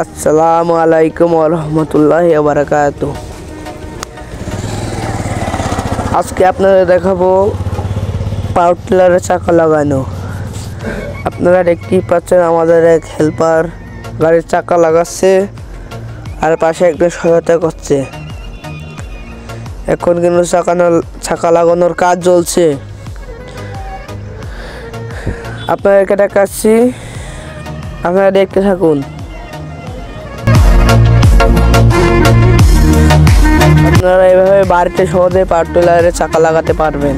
আসসালামু আলাইকুম ওয়া রাহমাতুল্লাহি ওয়া বারাকাতুহু। আজকে আপনাদের দেখাবো পাওয়ার টিলারের চাকা লাগানো। আপনারা দেখতেই পাচ্ছেন আমাদের এক হেল্পার গাড়ির চাকা লাগাচ্ছে আর পাশে একটা সহায়তা করছে। এখন কিন্তু চাকা লাগানোর কাজ চলছে। আপনাদেরকে দেখাচ্ছি, আপনারা দেখতে থাকুন। আপনারা এভাবে বাড়িতে সহজে পাওয়ার টিলারের চাকা লাগাতে পারবেন।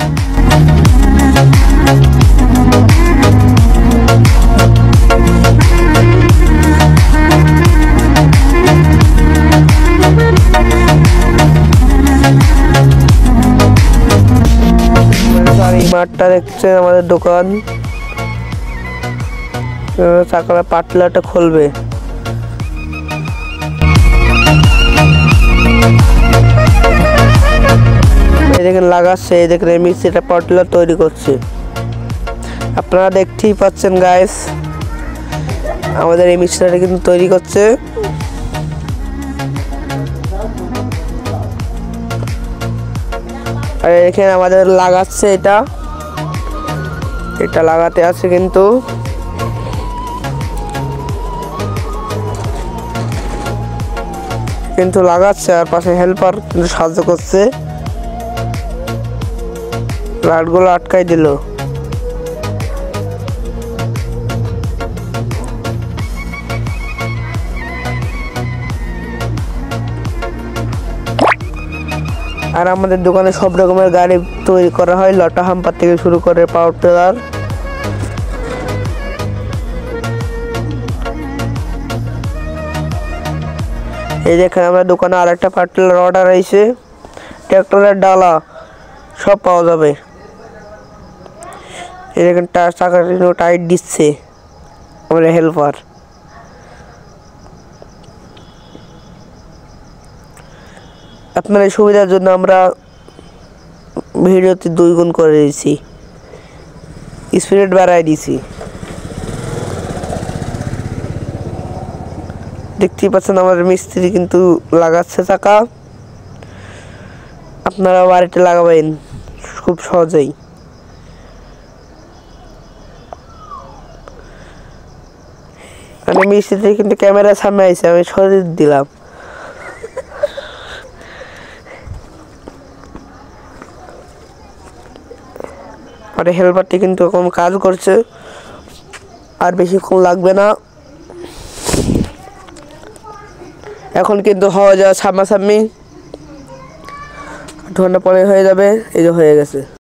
এই মাঠটা দেখছেন আমাদের দোকান। চাকার পাওয়ার টিলারটা খুলবে। এই দেখেন লাগাচ্ছে, এই দেখেন মিস্ত্রিটা পাওয়ার টিলার তৈরি করছে। আপনারা দেখতেই পাচ্ছেন গাইস, আমাদের এই মিস্ত্রিটা কিন্তু তৈরি করছে। আর এখানে আমাদের লাগাচ্ছে, এটা লাগাতে আছে কিন্তু লাগাচ্ছে, আর পাশে হেল্পার কিন্তু সাহায্য করছে। লাইটগুলো আটকাই দিল। আর আমাদের দোকানে সব রকমের গাড়ি তৈরি করা হয়, লটা হাম্পার থেকে শুরু করে পাওয়ার টিলার। এই দেখেন আমরা দোকানে আরেকটা পাওয়ার টিলার অর্ডার হয়েছে। ট্রাক্টরের ডালা সব পাওয়া যাবে। এই দেখেন চাকাটা টাইট দিচ্ছে আমাদের হেল্পার। আপনার সুবিধার জন্য আমরা ভিডিওতে 2 গুণ করে দিয়েছি, স্পিড বাড়াই দিয়েছি। দেখতেই পাচ্ছেন আমাদের মিস্ত্রি কিন্তু লাগাচ্ছে চাকা। আপনারা বাড়িতে লাগাবেন খুব সহজেই। আমি মিস্ত্রি কিন্তু ক্যামেরার সামনে আইছে, আমি সরিয়ে দিলাম। আর হেল্পারটি কিন্তু এখন কাজ করছে, আর বেশিক্ষণ লাগবে না। এখন কিন্তু হওয়া যাওয়া সামনাসামনি, 2 ঘন্টা পরে হয়ে যাবে। এই যে হয়ে গেছে।